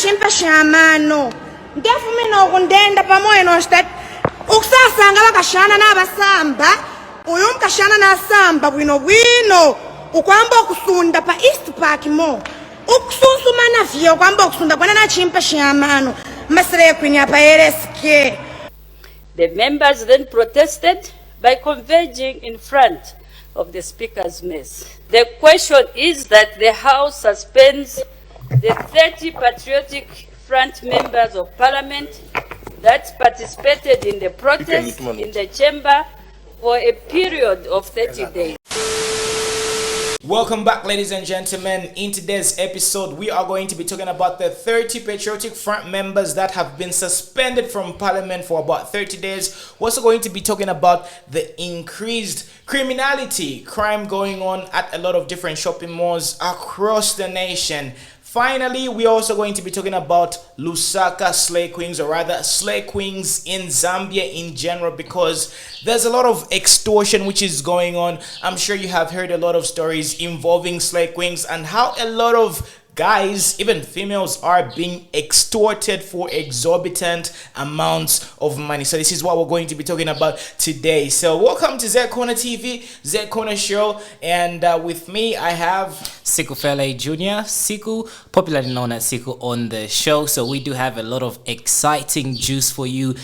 chimpa shamano. Ngefumi no kundenda pamoja no stat. Ukusasanga bakashana nabasamba. Uyu mkashana na samba bwino. Ukwamba okusunda pa East Park mo. Ukususumana vyo kwamba okusunda kwana na chimpa shamano. Masre kwinya pa RSK. The members then protested by converging in front of the Speaker's mess. The question is that the House suspends the 30 Patriotic Front members of Parliament that participated in the protest in the chamber for a period of 30 days. Welcome back, ladies and gentlemen. In today's episode, we are going to be talking about the 30 Patriotic Front members that have been suspended from Parliament for about 30 days. We're also going to be talking about the increased criminality, crime going on at a lot of different shopping malls across the nation. Finally, we're also going to be talking about Lusaka Slay Queens, or rather Slay Queens in Zambia in general, because there's a lot of extortion which is going on. I'm sure you have heard a lot of stories involving Slay Queens and how a lot of guys, even females, are being extorted for exorbitant amounts of money. So this is what we're going to be talking about today. So welcome to Z Corner TV, Z Corner Show, and with me I have Siku Fele Jr., Siku, popularly known as Siku, on the show. So we do have a lot of exciting juice for you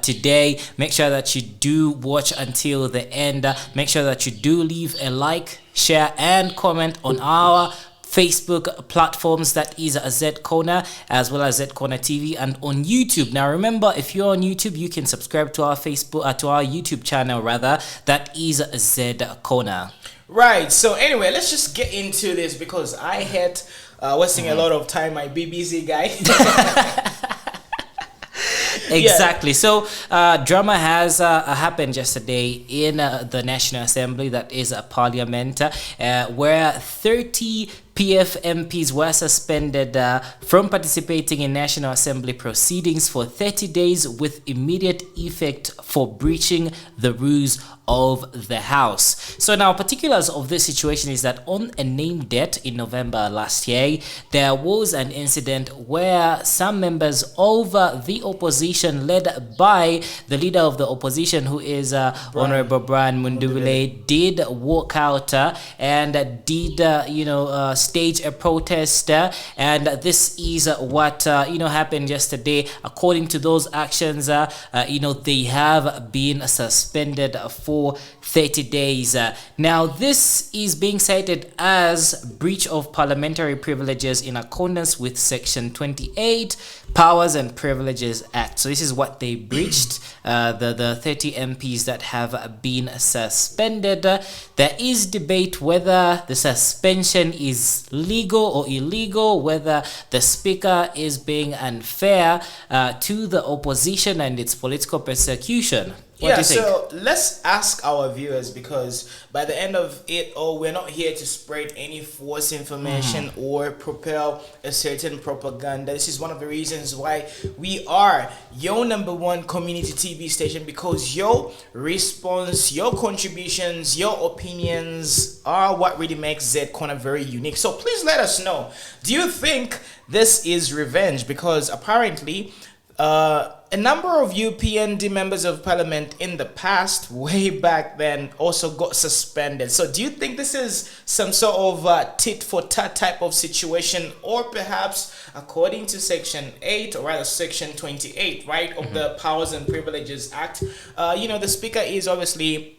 today. Make sure that you do watch until the end. Make sure that you do leave a like, share, and comment on our Facebook platforms, that is Z Corner, as well as Z Corner TV, and on YouTube. Now remember, if you're on YouTube, you can subscribe to our Facebook, to our YouTube channel rather, that is Z Corner. Right. So anyway, let's just get into this because I had wasting a lot of time, my BBC guy. Exactly. So drama has happened yesterday in the National Assembly, that is a Parliament, where 30 PF MPs were suspended from participating in National Assembly proceedings for 30 days with immediate effect for breaching the rules of the House. So now, particulars of this situation is that on a named date in November last year, there was an incident where some members of the opposition, led by the leader of the opposition, who is Honorable Brian Mundubile, did walk out and did stage a protest, and this is what happened yesterday. According to those actions, they have been suspended for 30 days. Now this is being cited as breach of parliamentary privileges in accordance with section 28 Powers and Privileges Act. So this is what they breached, the 30 MPs that have been suspended. There is debate whether the suspension is legal or illegal, whether the speaker is being unfair to the opposition and its political persecution. What do you think? So let's ask our viewers, because by the end of it all, we're not here to spread any false information or propel a certain propaganda. This is one of the reasons why we are your #1 community TV station, because your response, your contributions, your opinions are what really makes Z Corner very unique. So please let us know, do you think this is revenge? Because apparently a number of UPND members of parliament in the past, way back then, also got suspended. So do you think this is some sort of tit for tat type of situation, or perhaps according to section 8, or rather section 28, right, of the Powers and Privileges Act, the speaker is obviously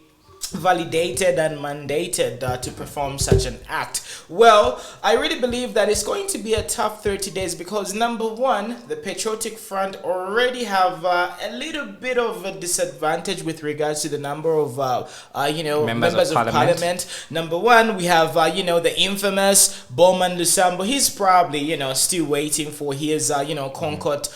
validated and mandated to perform such an act? Well, I really believe that it's going to be a tough 30 days because #1, the Patriotic Front already have a little bit of a disadvantage with regards to the number of members of parliament. #1, we have the infamous Bowman Lusambo. He's probably still waiting for his Concord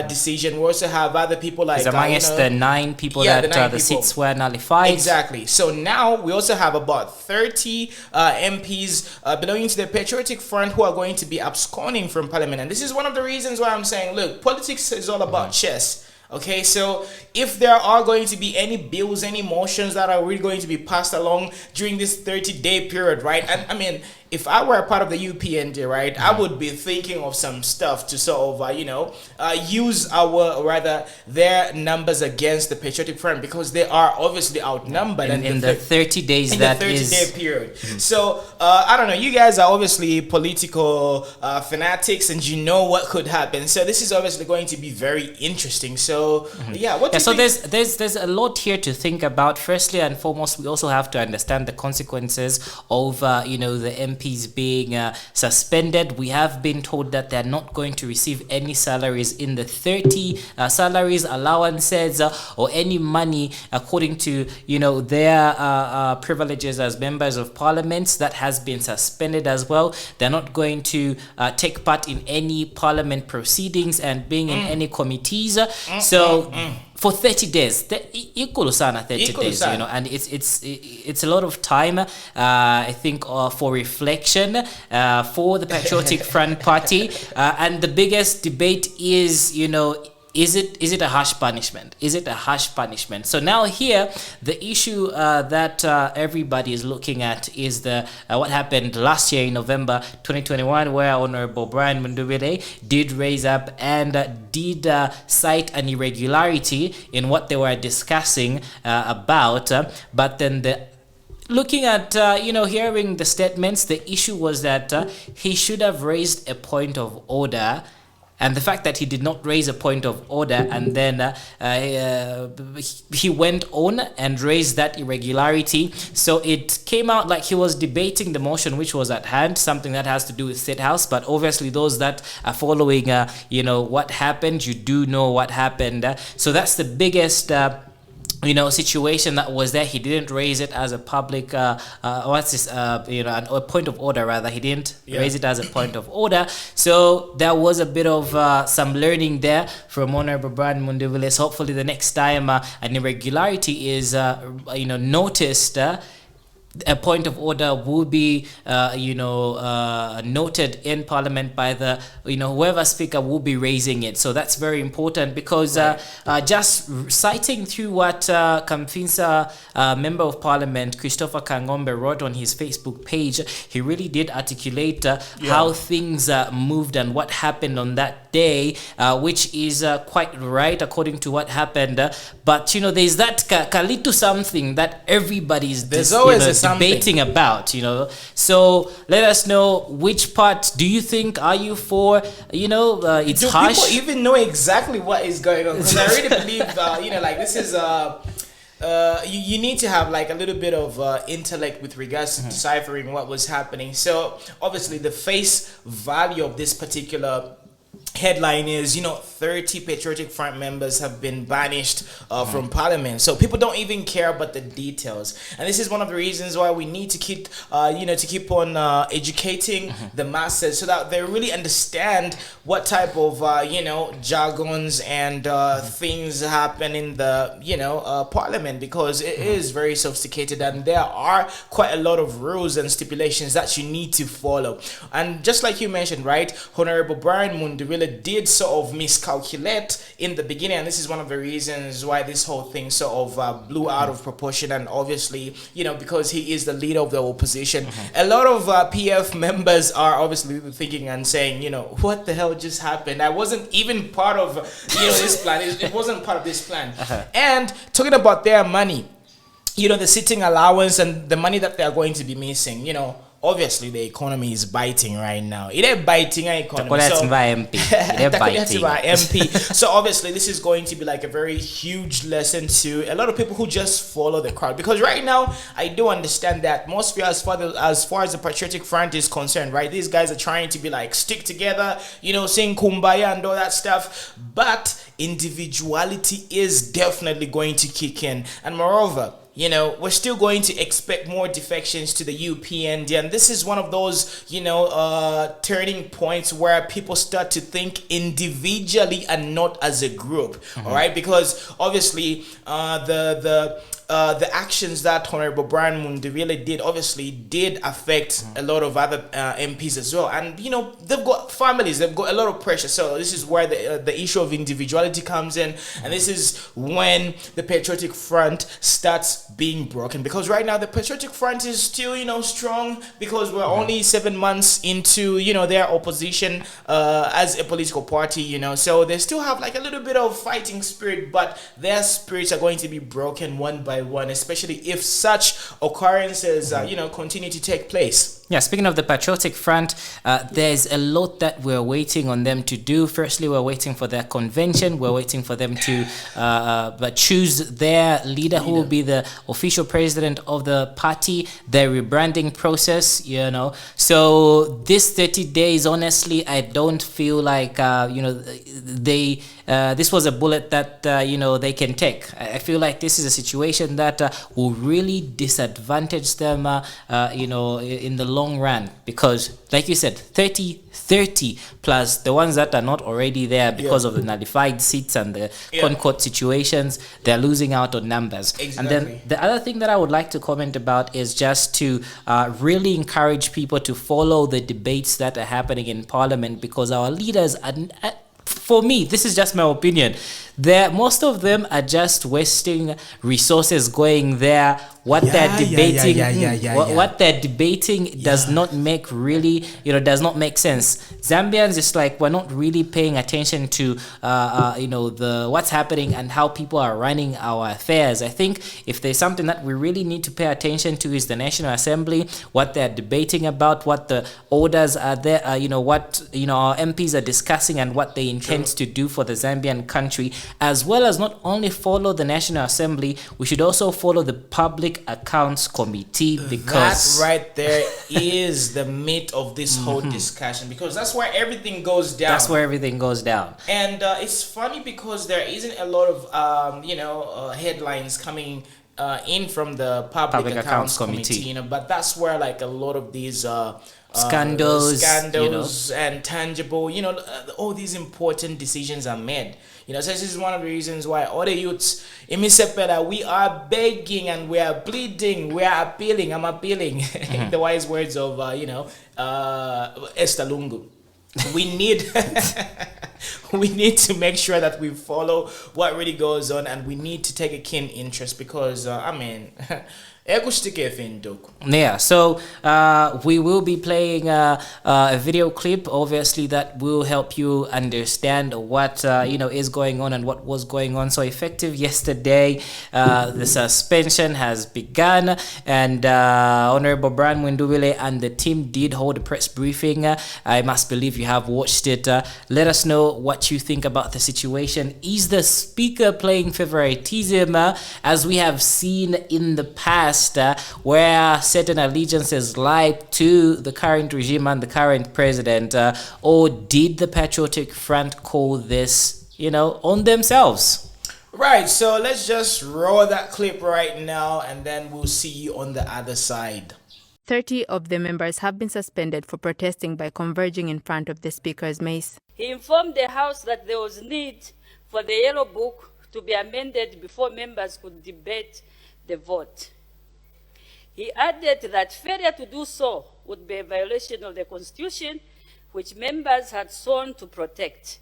decision. We also have other people like he's amongst the 9 people that the seats were nullified. Exactly. So now we also have about 30 MPs belonging to the Patriotic Front who are going to be absconding from Parliament. And this is one of the reasons why I'm saying, look, politics is all about chess. Okay, so if there are going to be any bills, any motions that are really going to be passed along during this 30-day period, right? And I mean, if I were a part of the UPND, right, I would be thinking of some stuff to sort of, use their numbers against the Patriotic Front, because they are obviously outnumbered in the 30 days in that the 30 is day period. So I don't know, you guys are obviously political fanatics, and you know what could happen. So this is obviously going to be very interesting. So what do you think? There's a lot here to think about. Firstly and foremost, we also have to understand the consequences of the MPs being suspended. We have been told that they're not going to receive any salaries in the 30 salaries, allowances, or any money according to their privileges as members of parliament. That has been suspended as well. They're not going to take part in any parliament proceedings and being in any committees. For 30 days, equal sana 30 days, and it's a lot of time, I think, for reflection for the Patriotic Front Party, and the biggest debate is, is it a harsh punishment? Is it a harsh punishment? So now here, the issue that everybody is looking at is the what happened last year in November 2021, where Honorable Brian Mundubile did raise up and did cite an irregularity in what they were discussing about, but then looking at, hearing the statements, the issue was that he should have raised a point of order. And the fact that he did not raise a point of order, and then he went on and raised that irregularity. So it came out like he was debating the motion which was at hand, something that has to do with State House. But obviously those that are following, what happened, you do know what happened. So that's the biggest situation that was there. He didn't raise it as a public a point of order, rather. He didn't raise it as a point of order. So there was a bit of some learning there from Honorable Brian Mundubile. So hopefully the next time an irregularity is noticed, a point of order will be noted in Parliament by the whoever speaker will be raising it. So that's very important, because just citing through what Kamfinsa Member of Parliament Christopher Kangombe wrote on his Facebook page, he really did articulate how things moved and what happened on that day, which is quite right according to what happened. But there's that kalitu something that everybody's debating about, So let us know, which part do you think are you for? It's do harsh. People even know exactly what is going on? Because I really believe, this is you need to have like a little bit of intellect with regards to deciphering what was happening. So obviously the face value of this particular headline is 30 Patriotic Front members have been banished from Parliament. So people don't even care about the details, and this is one of the reasons why we need to keep on educating the masses, so that they really understand what type of jargons and things happen in the Parliament, because it is very sophisticated, and there are quite a lot of rules and stipulations that you need to follow. And just like you mentioned, right, Honorable Brian Mundubile did sort of miscalculate in the beginning, and this is one of the reasons why this whole thing sort of blew out of proportion. And obviously, because he is the leader of the opposition, a lot of PF members are obviously thinking and saying, what the hell just happened? I wasn't even part of this plan. It wasn't part of this plan. And talking about their money, the sitting allowance and the money that they are going to be missing, obviously the economy is biting right now. It is biting our economy. So obviously this is going to be like a very huge lesson to a lot of people who just follow the crowd, because right now I do understand the atmosphere as far as the Patriotic Front is concerned, right? These guys are trying to be like stick together, saying kumbaya and all that stuff, but individuality is definitely going to kick in. And moreover, we're still going to expect more defections to the UPND, and this is one of those, turning points where people start to think individually and not as a group. All right, because obviously the the actions that Honorable Brian Munduvile did obviously did affect a lot of other MPs as well. And, you know, they've got families, they've got a lot of pressure. So this is where the issue of individuality comes in. And this is when the Patriotic Front starts being broken. Because right now the Patriotic Front is still, you know, strong because we're only 7 months into, you know, their opposition as a political party, you know. So they still have like a little bit of fighting spirit, but their spirits are going to be broken one by one, especially if such occurrences, you know, continue to take place. Yeah, speaking of the Patriotic Front, there's a lot that we're waiting on them to do. Firstly, we're waiting for their convention. We're waiting for them to choose their leader who will be the official president of the party, their rebranding process, you know. So this 30 days, honestly, I don't feel like, you know, this was a bullet that, you know, they can take. I feel like this is a situation that will really disadvantage them, you know, in the long run, because like you said, 30 plus the ones that are not already there because of the nullified seats and the Concord situations, they're losing out on numbers. Exactly. And then the other thing that I would like to comment about is just to really encourage people to follow the debates that are happening in Parliament, because our leaders are, for me, this is just my opinion, most of them are just wasting resources going there. What they're debating, what they're debating does not make really, you know, does not make sense. Zambians, it's like we're not really paying attention to, you know, what's happening and how people are running our affairs. I think if there's something that we really need to pay attention to is the National Assembly, what they're debating about, what the orders are there, you know, what, you know, our MPs are discussing and what they intend to do for the Zambian country, as well as not only follow the National Assembly, we should also follow the Public Accounts Committee, because that right there is the meat of this whole discussion, because that's where everything goes down. That's where everything goes down. And it's funny because there isn't a lot of you know, headlines coming in from the Public Accounts Committee, you know, but that's where like a lot of these scandals, you know, and tangible, you know, all these important decisions are made. You know, so this is one of the reasons why all the youths in Misepeda, we are begging and we are pleading, we are appealing. I'm appealing. The wise words of, you know, Esther Lungu. We need we need to make sure that we follow what really goes on, and we need to take a keen interest, because I mean, yeah, so we will be playing a video clip, obviously, that will help you understand what you know, is going on and what was going on. So effective yesterday, the suspension has begun, and Honorable Brian Munduvile and the team did hold a press briefing. I must believe you have watched it. Let us know what you think about the situation. Is the speaker playing favoritism, as we have seen in the past, where certain allegiances lie to the current regime and the current president, or did the Patriotic Front call this, you know, on themselves? Right, so let's just roll that clip right now, and then we'll see you on the other side. 30 of the members have been suspended for protesting by converging in front of the Speaker's mace. He informed the House that there was need for the Yellow Book to be amended before members could debate the vote. He added that failure to do so would be a violation of the Constitution, which members had sworn to protect,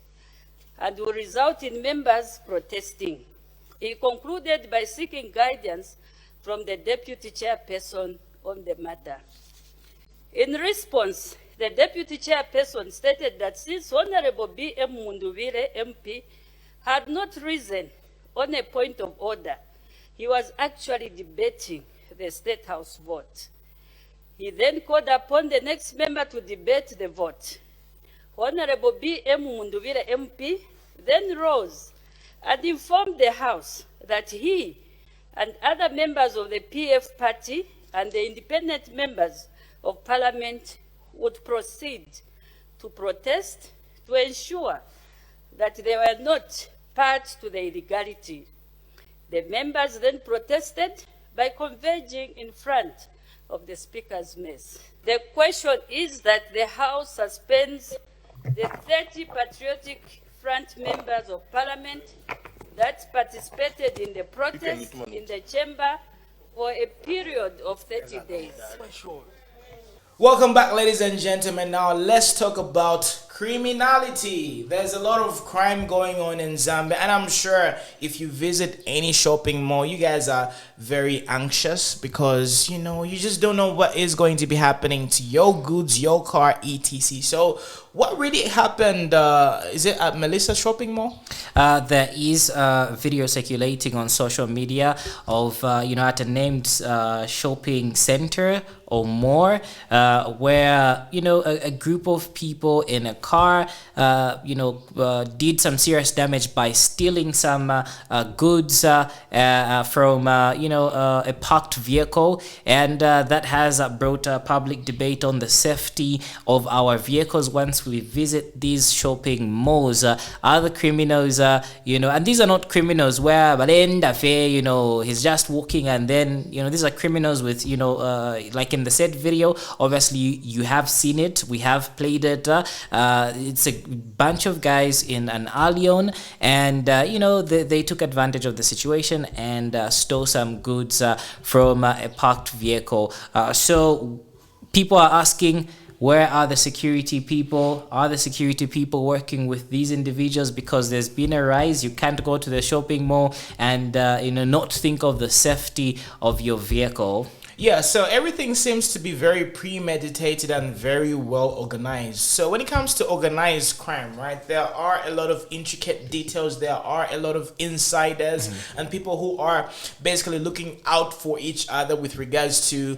and would result in members protesting. He concluded by seeking guidance from the Deputy Chairperson on the matter. In response, the Deputy Chairperson stated that since Honorable B.M. Munduvile, MP, had not risen on a point of order, he was actually debating the State House vote. He then called upon the next member to debate the vote. Honorable B.M. Munduvile, MP, then rose and informed the House that he and other members of the PF party and the independent members of Parliament would proceed to protest to ensure that they were not part to the illegality. The members then protested by converging in front of the Speaker's mace. The question is that the House suspends the 30 Patriotic Front members of Parliament that participated in the protest in the chamber for a period of 30 days. Welcome back, ladies and gentlemen. Now let's talk about criminality. There's a lot of crime going on in Zambia, and I'm sure if you visit any shopping mall, you guys are very anxious because you just don't know what is going to be happening to your goods, your car, etc. So what really happened? Is it at Melissa shopping mall? There is a video circulating on social media of at a named shopping center or more, where a group of people in a car did some serious damage by stealing some goods from a parked vehicle, and that has brought a public debate on the safety of our vehicles once we visit these shopping malls. Other criminals, and these are not criminals where Balenda Fe, he's just walking, and then these are criminals with like in the said video. Obviously you have seen it, we have played it. It's a bunch of guys in an allion, and they took advantage of the situation and stole some goods from a parked vehicle. So people are asking, where are the security people? Are the security people working with these individuals? Because there's been a rise. You can't go to the shopping mall and not think of the safety of your vehicle. Yeah, so everything seems to be very premeditated and very well organized. So when it comes to organized crime, right, there are a lot of intricate details, there are a lot of insiders and people who are basically looking out for each other with regards to,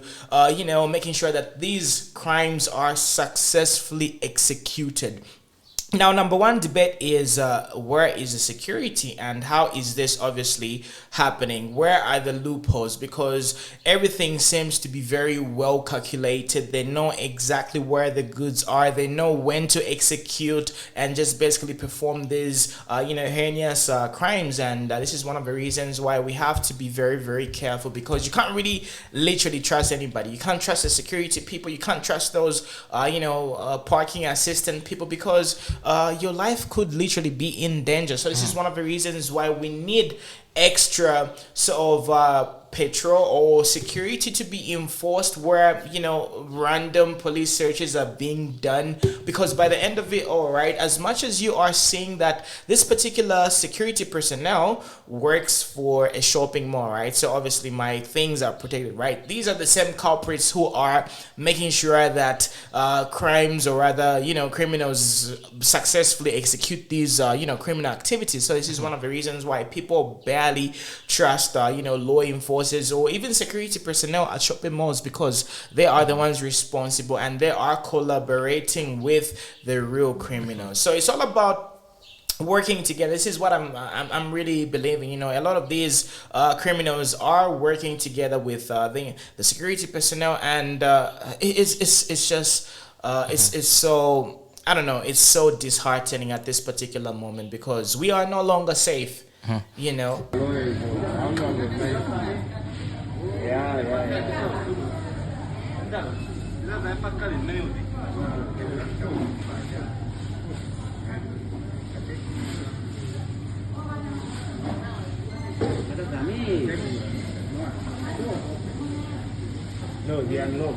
making sure that these crimes are successfully executed. Now, number one debate is where is the security and how is this obviously happening? Where are the loopholes? Because everything seems to be very well calculated. They know exactly where the goods are. They know when to execute and just basically perform these, heinous crimes. And this is one of the reasons why we have to be very, very careful, because you can't really literally trust anybody. You can't trust the security people. You can't trust those, parking assistant people, because your life could literally be in danger. So this is one of the reasons why we need extra sort of patrol or security to be enforced where random police searches are being done, because by the end of it all, right, as much as you are seeing that this particular security personnel works for a shopping mall, right, so obviously my things are protected, right, these are the same culprits who are making sure that crimes, or rather criminals successfully execute these criminal activities. So this is one of the reasons why people barely trust law enforcement or even security personnel at shopping malls, because they are the ones responsible and they are collaborating with the real criminals. So it's all about working together. This is what I'm really believing. A lot of these criminals are working together with the security personnel, and it's just it's so, I don't know, it's so disheartening at this particular moment, because we are no longer safe. No, they are not.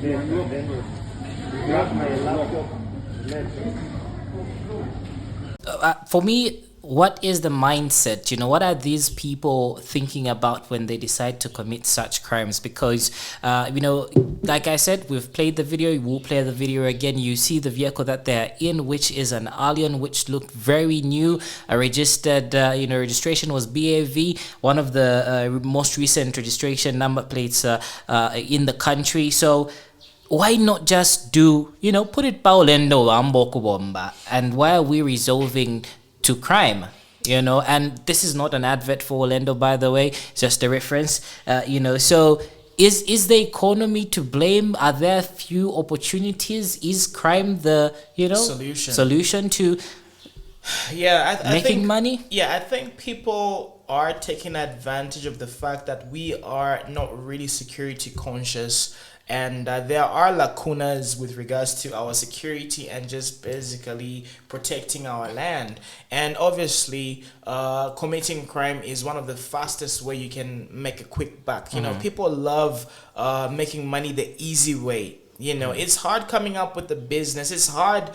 They are not. For me, what is the mindset? What are these people thinking about when they decide to commit such crimes? Because, like I said, we've played the video, we'll play the video again. You see the vehicle that they're in, which is an alien, which looked very new. Registered, registration was BAV, one of the most recent registration number plates in the country. So why not just do, put it Paulendo Amboko Bomba? And why are we resolving to crime? And this is not an advert for Orlando, by the way, just a reference. So is the economy to blame? Are there few opportunities? Is crime the solution to I think money? Yeah, I think people are taking advantage of the fact that we are not really security conscious and there are lacunas with regards to our security and just basically protecting our land. And obviously, committing crime is one of the fastest way you can make a quick buck. You know, people love making money the easy way. You know, it's hard coming up with the business. It's hard,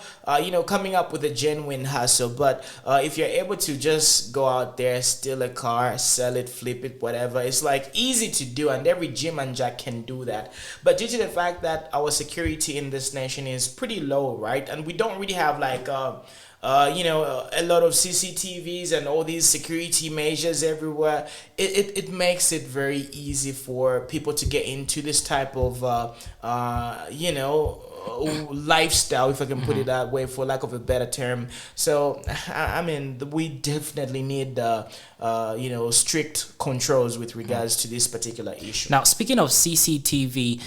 coming up with a genuine hustle. But if you're able to just go out there, steal a car, sell it, flip it, whatever, it's like easy to do, and every Jim and Jack can do that. But due to the fact that our security in this nation is pretty low, right, and we don't really have like a lot of CCTVs and all these security measures everywhere, it makes it very easy for people to get into this type of lifestyle, if I can put it that way, for lack of a better term. So I mean, we definitely need strict controls with regards to this particular issue. Now, speaking of CCTV,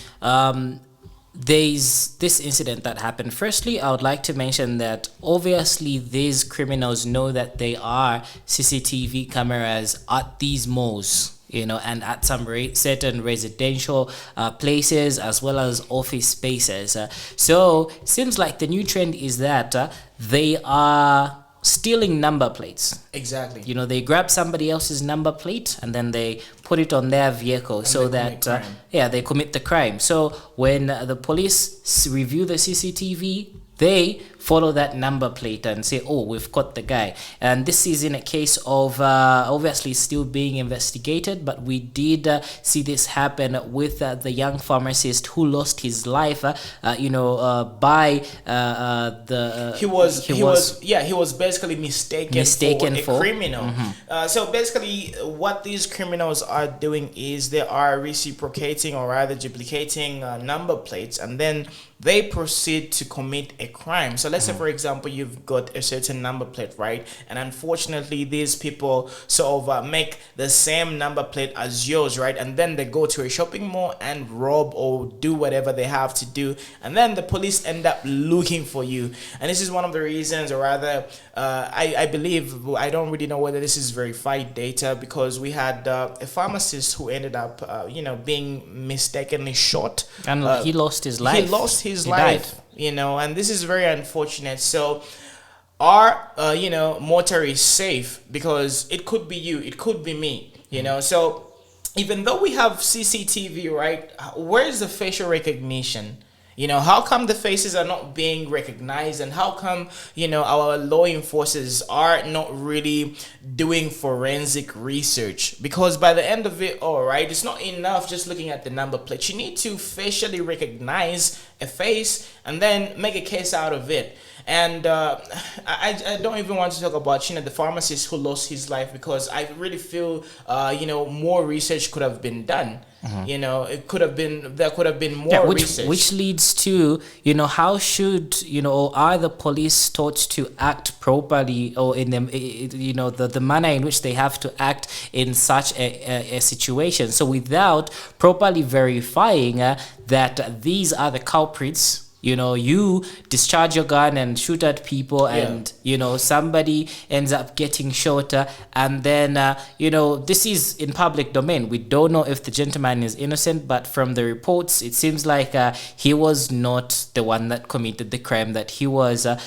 there's this incident that happened. Firstly, I would like to mention that obviously these criminals know that they are CCTV cameras at these malls, and at some certain residential places as well as office spaces. So it seems like the new trend is that they are stealing number plates. Exactly. They grab somebody else's number plate and then they put it on their vehicle, and so that they commit the crime. So when the police review the CCTV, they follow that number plate and say, oh, we've caught the guy. And this is in a case of obviously still being investigated, but we did see this happen with the young pharmacist who lost his life by he was basically mistaken for a criminal. So basically what these criminals are doing is they are reciprocating, or rather duplicating number plates, and then they proceed to commit a crime. So let's say, for example, you've got a certain number plate, right? And unfortunately, these people sort of make the same number plate as yours, right? And then they go to a shopping mall and rob or do whatever they have to do. And then the police end up looking for you. And this is one of the reasons, or rather, I believe, I don't really know whether this is verified data, because we had a pharmacist who ended up, being mistakenly shot. And he lost his life. He lost his life, and this is very unfortunate. So our motor is safe, because it could be you, it could be me, so even though we have CCTV, right, where is the facial recognition? How come the faces are not being recognized, and how come our law enforcers are not really doing forensic research? Because by the end of it all, right, it's not enough just looking at the number plate. You need to facially recognize a face and then make a case out of it. And I don't even want to talk about the pharmacist who lost his life, because I really feel more research could have been done. There could have been more research, which leads to how should are the police taught to act properly, or in them the manner in which they have to act in such a situation. So without properly verifying that these are the culprits, you discharge your gun and shoot at people, and somebody ends up getting shot, and then this is in public domain. We don't know if the gentleman is innocent, but from the reports it seems like he was not the one that committed the crime that he was a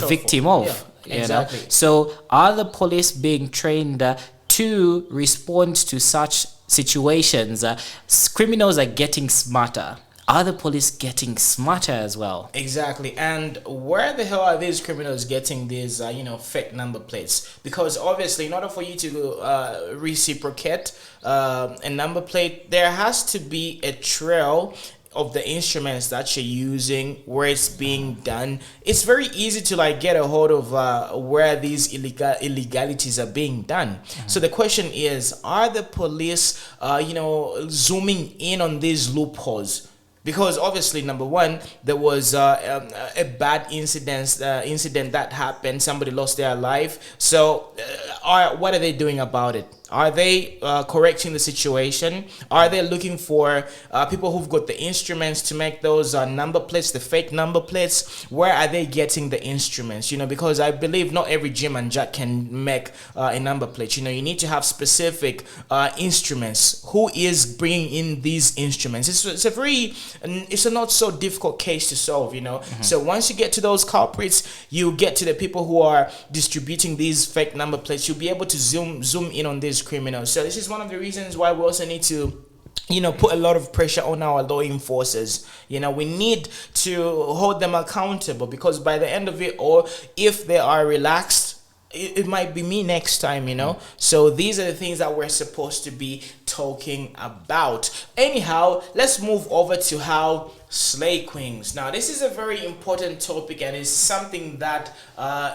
victim of. Exactly. So are the police being trained to respond to such situations? Criminals are getting smarter. Are the police getting smarter as well? Exactly. And where the hell are these criminals getting these, fake number plates? Because obviously, in order for you to reciprocate a number plate, there has to be a trail of the instruments that you're using, where it's being done. It's very easy to get a hold of where these illegalities are being done. So the question is, are the police zooming in on these loopholes? Because obviously, number one, there was a bad incident that happened. Somebody lost their life. So what are they doing about it? Are they correcting the situation? Are they looking for people who've got the instruments to make those number plates, the fake number plates? Where are they getting the instruments? You know, because I believe not every Jim and Jack can make a number plate. You know, you need to have specific instruments. Who is bringing in these instruments? It's a not so difficult case to solve, you know. So once you get to those culprits, you get to the people who are distributing these fake number plates. You'll be able to zoom in on these criminals. So this is one of the reasons why we also need to, you know, put a lot of pressure on our law enforcers. You know, we need to hold them accountable, because by the end of it, or if they are relaxed, it might be me next time, you know. So these are the things that we're supposed to be talking about. Anyhow, let's move over to how slay queens. Now, this is a very important topic, and it's something that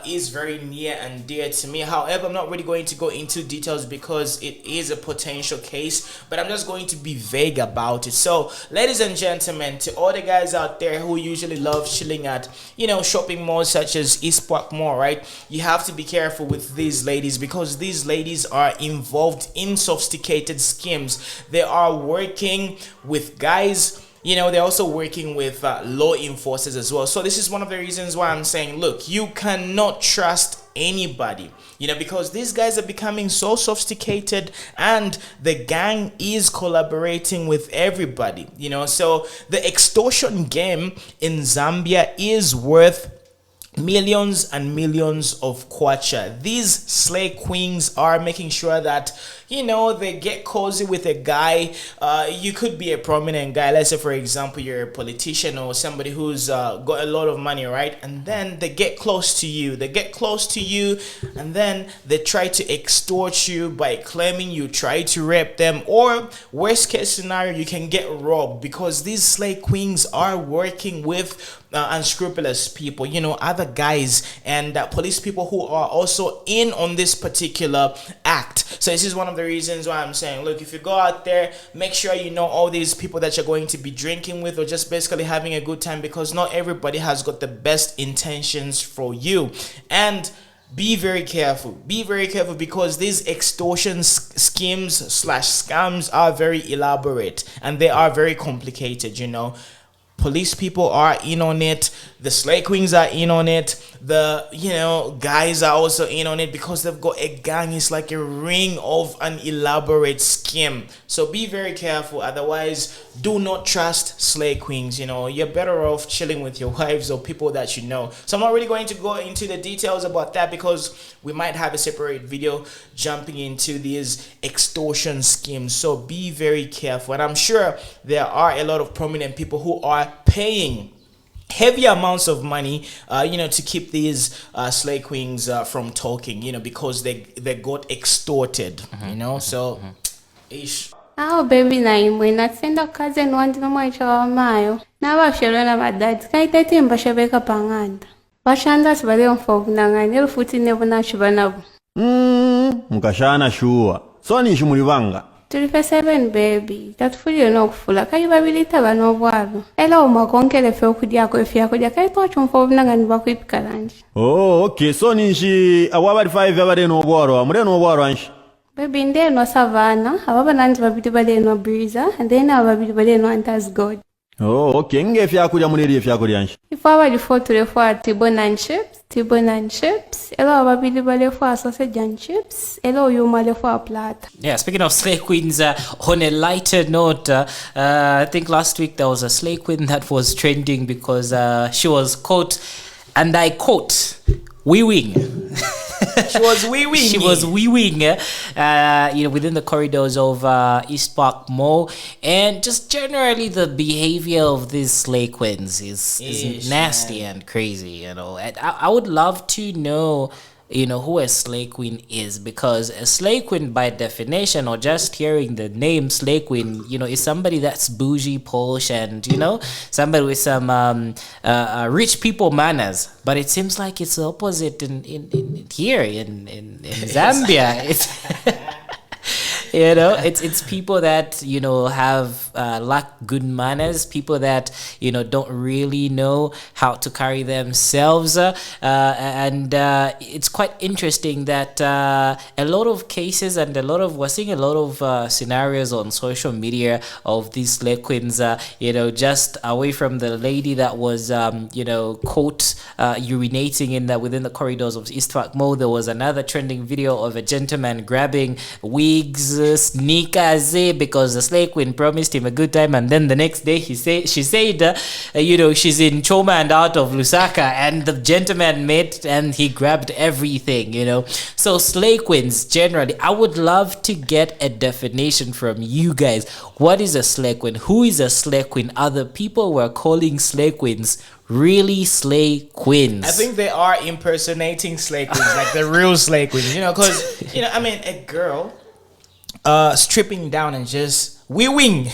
is very near and dear to me. However, I'm not really going to go into details because it is a potential case, but I'm just going to be vague about it. So, ladies and gentlemen, to all the guys out there who usually love chilling at, you know, shopping malls such as East Park Mall, right? You have to be careful with these ladies, because these ladies are involved in sophisticated schemes. They are working with guys. You know, they're also working with law enforcers as well. So this is one of the reasons why I'm saying, look, you cannot trust anybody, you know, because these guys are becoming so sophisticated, and the gang is collaborating with everybody, you know. So the extortion game in Zambia is worth millions and millions of kwacha. These slay queens are making sure that, you know, they get cozy with a guy. You could be a prominent guy. Let's say, for example, you're a politician or somebody who's got a lot of money, right? And then they get close to you. And then they try to extort you by claiming you try to rape them, or worst case scenario, you can get robbed, because these slay queens are working with unscrupulous people, you know, other guys and police people who are also in on this particular act. So this is one of the reasons why I'm saying, look, if you go out there, make sure you know all these people that you're going to be drinking with, or just basically having a good time, because not everybody has got the best intentions for you. And be very careful, because these extortion schemes / scams are very elaborate, and they are very complicated, you know. Police people are in on it, the slay queens are in on it, the, you know, guys are also in on it, because they've got a gang. It's like a ring of an elaborate scheme. So be very careful, otherwise do not trust slay queens. You know, you're better off chilling with your wives or people that you know. So I'm not really going to go into the details about that, because we might have a separate video jumping into these extortion schemes. So be very careful, and I'm sure there are a lot of prominent people who are paying heavy amounts of money, you know, to keep these slay queens from talking, you know, because they got extorted, you know. So ish. Oh baby, naimwe natsenda kaze nwandi nomwacha wamayo nabashelo na madadi kaitete mbashabeka panganda bashanda sibale mfovunanganya futhi nebona shibanabo mukashana shuwa so ni shimuli banga tuli 7 baby tatufulile nokufula kayi babilita bano bwabo ela umakonkele fe okudyako efyako dyakaitwacho mfovunangani bakwipkalanje. Oh okay, so ninshi awabali 5 abale no bwaro amule no bwaro anshi baby ndeno savana ababa nandi babili bale no breezer and then ababili bale no antas god. Oh okay, nge fyakudya muleli efyakudya anshi ifo abali fotule fo T-bone chips, elo ababili bale fo sausage and chips, elo yumale fo plata. Yeah, speaking of slay queens, on a lighter note, I think last week there was a slay queen that was trending because she was caught, and I quote, wee-wing. She was wee-wing, you know, within the corridors of East Park Mall, and just generally the behavior of these slay queens is nasty and crazy, you know. And I would love to know, you know, who a slay queen is, because a slay queen by definition, or just hearing the name slay queen, you know, is somebody that's bougie, posh, and, you know, somebody with some rich people manners. But it seems like it's the opposite in here in Zambia. It's You know, it's people that, you know, have lack good manners, people that, you know, don't really know how to carry themselves, and it's quite interesting that a lot of cases and we're seeing a lot of scenarios on social media of these slay queens, you know, just away from the lady that was you know, caught urinating in within the corridors of Eastpark Mall. There was another trending video of a gentleman grabbing wigs, sneakers, because the slay queen promised him a good time, and then the next day she said you know, she's in Choma and out of Lusaka, and the gentleman met and he grabbed everything, you know. So slay queens generally, I would love to get a definition from you guys. What is a slay queen? Who is a slay queen? Are the people we're calling slay queens really slay queens? I think they are impersonating slay queens, like the real slay queens, you know, because, you know, I mean, a girl stripping down and just we wing in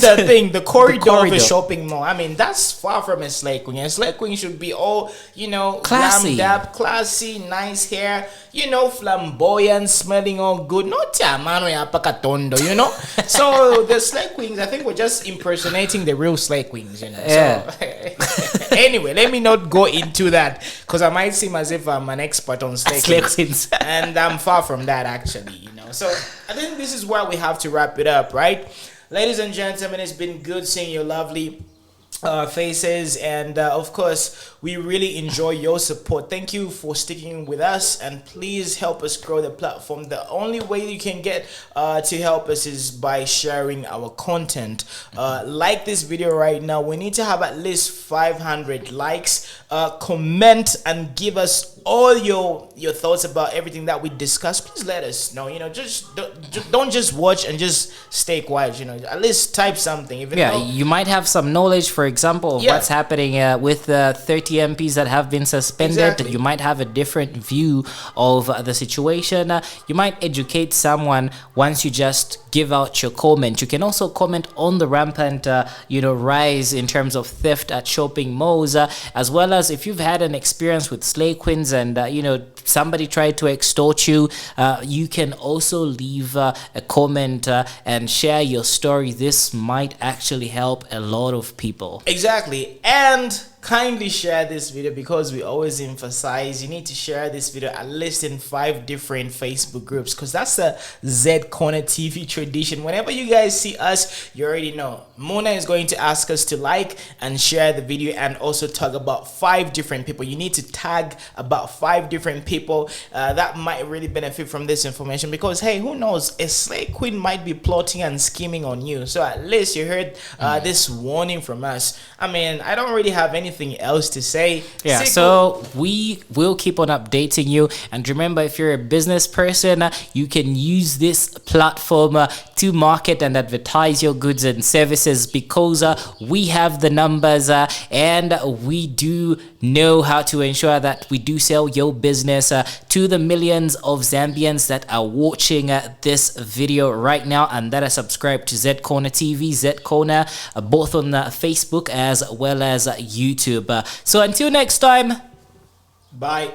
the corridor of a shopping mall. I mean, that's far from a slay queen. A slay queen should be all, you know, classy, classy, nice hair, you know, flamboyant, smelling all good. Not tamano ya pakatondo, you know. So the slay queens, I think we're just impersonating the real slay queens, you know. Yeah. So anyway, let me not go into that, because I might seem as if I'm an expert on slay queens, and I'm far from that, actually, you know. So I think this is where we have to wrap it up, right? Ladies and gentlemen, it's been good seeing your lovely faces, and of course we really enjoy your support. Thank you for sticking with us, and please help us grow the platform. The only way you can get to help us is by sharing our content. Like this video right now. We need to have at least 500 likes. Comment and give us all your thoughts about everything that we discussed. Please let us know, you know. Just don't just watch and just stay quiet, you know. At least type something. Even though you might have some knowledge, for example, of what's happening with 30 MPs that have been suspended. Exactly. You might have a different view of the situation. You might educate someone once you just give out your comment. You can also comment on the rampant you know, rise in terms of theft at shopping malls, as well as if you've had an experience with slay queens and you know, somebody tried to extort you, you can also leave a comment and share your story. This might actually help a lot of people. Exactly. And kindly share this video, because we always emphasize you need to share this video at least in 5 different Facebook groups, because that's a Z Corner TV tradition. Whenever you guys see us, you already know Mona is going to ask us to like and share the video, and also tag about 5 different people. You need to tag about 5 different people that might really benefit from this information, because hey, who knows, a slay queen might be plotting and scheming on you. So at least you heard this warning from us. I mean, I don't really have anything else to say. Yeah, so we will keep on updating you, and remember, if you're a business person, you can use this platform to market and advertise your goods and services, because we have the numbers and we do know how to ensure that we do sell your business to the millions of Zambians that are watching this video right now and that are subscribed to Z Corner TV, Z Corner, both on Facebook as well as YouTube. So until next time, bye.